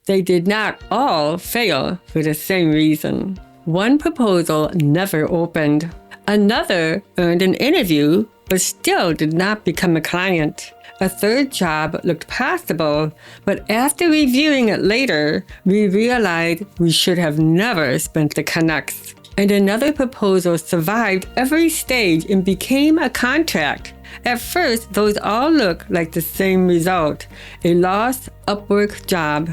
They did not all fail for the same reason. One proposal never opened. Another earned an interview, but still did not become a client. A third job looked possible, but after reviewing it later, we realized we should have never spent the Canucks. And another proposal survived every stage and became a contract. At first, those all looked like the same result, a lost Upwork job.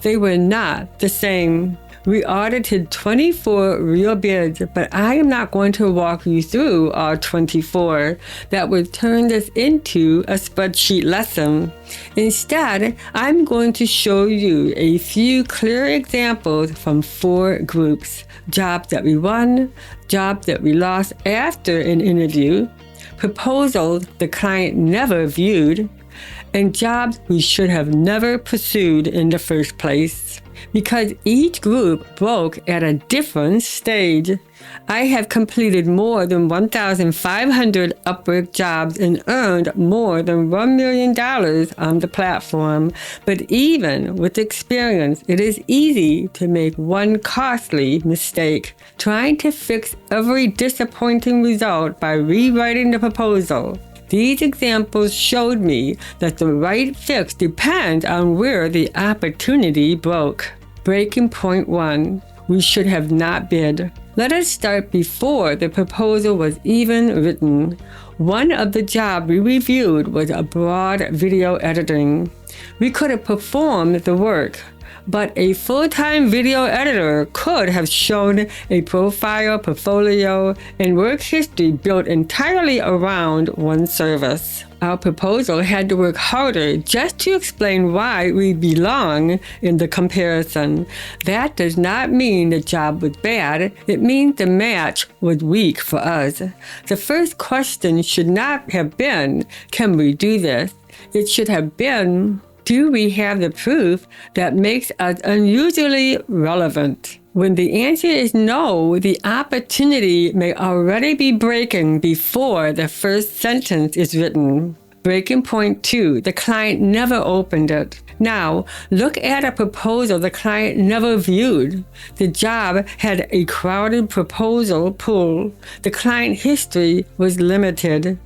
They were not the same. We audited 24 real bids, but I am not going to walk you through all 24. That would turn this into a spreadsheet lesson. Instead, I'm going to show you a few clear examples from 4 groups: jobs that we won, jobs that we lost after an interview, proposals the client never viewed, and jobs we should have never pursued in the first place. Because each group broke at a different stage. I have completed more than 1,500 Upwork jobs and earned more than $1 million on the platform. But even with experience, it is easy to make one costly mistake, trying to fix every disappointing result by rewriting the proposal. These examples showed me that the right fix depends on where the opportunity broke. Breaking point 1. We should have not bid. Let us start before the proposal was even written. One of the jobs we reviewed was abroad video editing. We could have performed the work, but a full-time video editor could have shown a profile, portfolio, and work history built entirely around one service. Our proposal had to work harder just to explain why we belong in the comparison. That does not mean the job was bad. It means the match was weak for us. The first question should not have been, can we do this? It should have been, do we have the proof that makes us unusually relevant? When the answer is no, the opportunity may already be breaking before the first sentence is written. Breaking point 2, the client never opened it. Now, look at a proposal the client never viewed. The job had a crowded proposal pool. The client history was limited,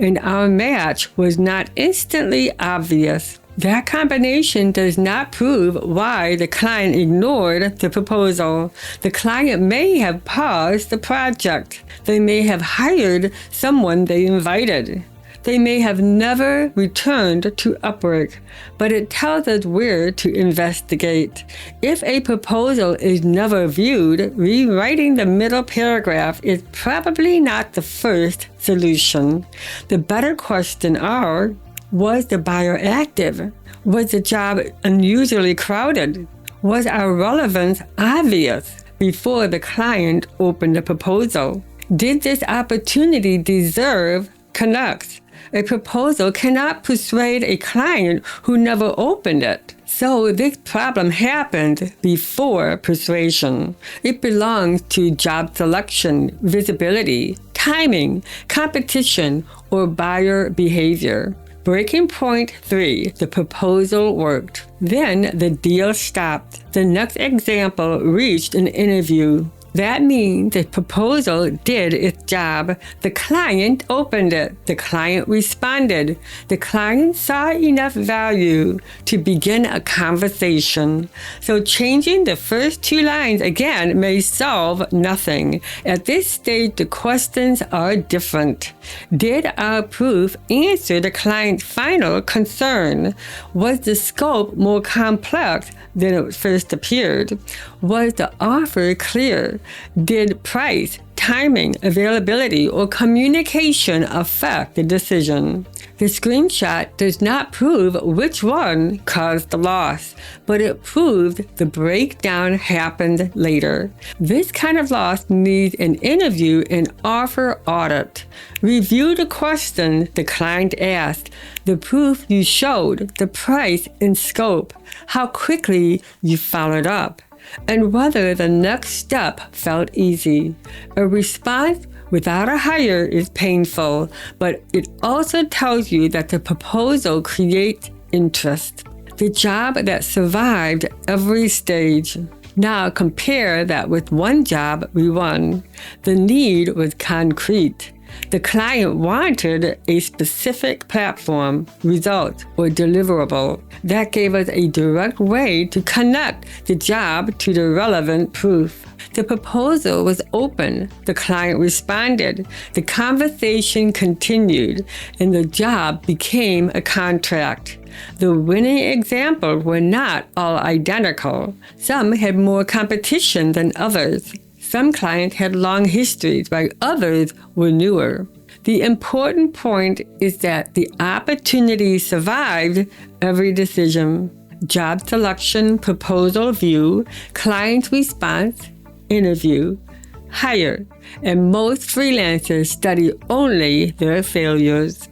and our match was not instantly obvious. That combination does not prove why the client ignored the proposal. The client may have paused the project. They may have hired someone they invited. They may have never returned to Upwork, but it tells us where to investigate. If a proposal is never viewed, rewriting the middle paragraph is probably not the first solution. The better question are, was the buyer active? Was the job unusually crowded? Was our relevance obvious before the client opened the proposal? Did this opportunity deserve Canucks? A proposal cannot persuade a client who never opened it. So this problem happened before persuasion. It belongs to job selection, visibility, timing, competition, or buyer behavior. Breaking point 3, the proposal worked. Then the deal stopped. The next example reached an interview. That means the proposal did its job. The client opened it. The client responded. The client saw enough value to begin a conversation. So changing the first 2 lines again may solve nothing. At this stage, the questions are different. Did our proof answer the client's final concern? Was the scope more complex than it first appeared? Was the offer clear? Did price, timing, availability, or communication affect the decision? The screenshot does not prove which one caused the loss, but it proved the breakdown happened later. This kind of loss needs an interview and offer audit. Review the question the client asked, the proof you showed, the price and scope, how quickly you followed up, and whether the next step felt easy. A response without a hire is painful, but it also tells you that the proposal creates interest. the job that survived every stage. Now compare that with one job we won. The need was concrete. The client wanted a specific platform, result, or deliverable. That gave us a direct way to connect the job to the relevant proof. The proposal was open. The client responded. The conversation continued, and the job became a contract. The winning examples were not all identical. Some had more competition than others. Some clients had long histories, while others were newer. The important point is that the opportunity survived every decision. Job selection, proposal view, client response, interview, hire. And most freelancers study only their failures.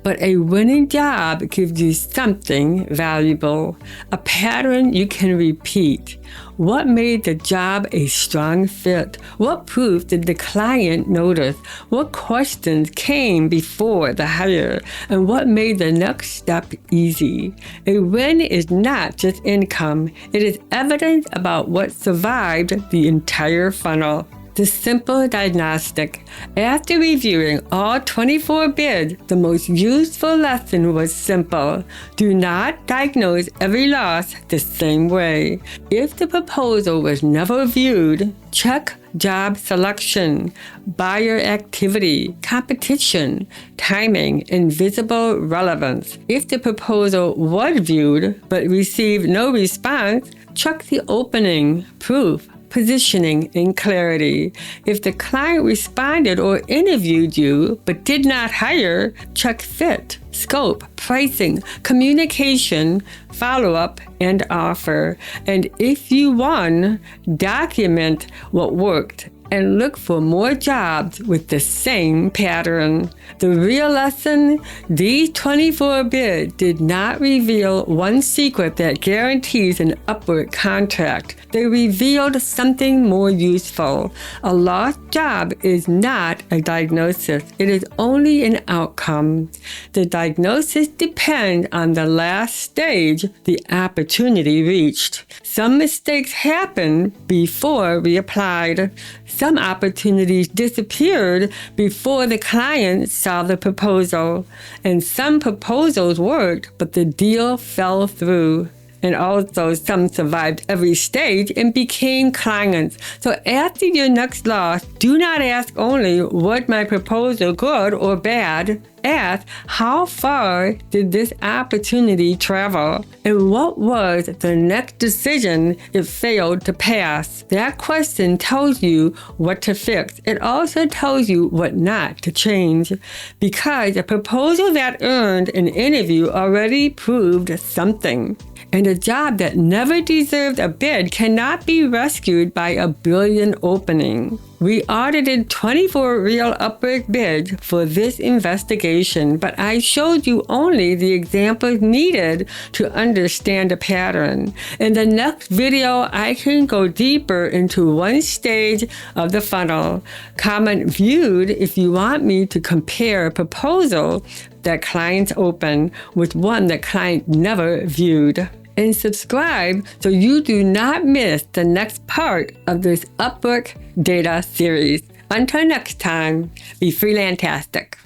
But a winning job gives you something valuable, a pattern you can repeat. What made the job a strong fit? What proof did the client notice? What questions came before the hire? And what made the next step easy? A win is not just income. It is evidence about what survived the entire funnel. The simple diagnostic. After reviewing all 24 bids, the most useful lesson was simple. Do not diagnose every loss the same way. If the proposal was never viewed, check job selection, buyer activity, competition, timing, and visible relevance. If the proposal was viewed but received no response, check the opening, proof, positioning, and clarity. If the client responded or interviewed you but did not hire, check fit, scope, pricing, communication, follow-up, and offer. And if you won, document what worked and look for more jobs with the same pattern. The real lesson, these 24 bids did not reveal one secret that guarantees an Upwork contract. They revealed something more useful. A lost job is not a diagnosis. It is only an outcome. The diagnosis depends on the last stage the opportunity reached. Some mistakes happened before we applied. Some opportunities disappeared before the client saw the proposal. And some proposals worked, but the deal fell through. And also some survived every stage and became clients. So after your next loss, do not ask only, was my proposal good or bad? Ask, how far did this opportunity travel? And what was the next decision it failed to pass? That question tells you what to fix. It also tells you what not to change. Because a proposal that earned an interview already proved something. And a job that never deserved a bid cannot be rescued by a billion openings. We audited 24 real Upwork bids for this investigation, but I showed you only the examples needed to understand the pattern. In the next video, I can go deeper into one stage of the funnel. Comment viewed if you want me to compare a proposal that clients open with one that client never viewed. And subscribe so you do not miss the next part of this Upwork data series. Until next time, be freelantastic.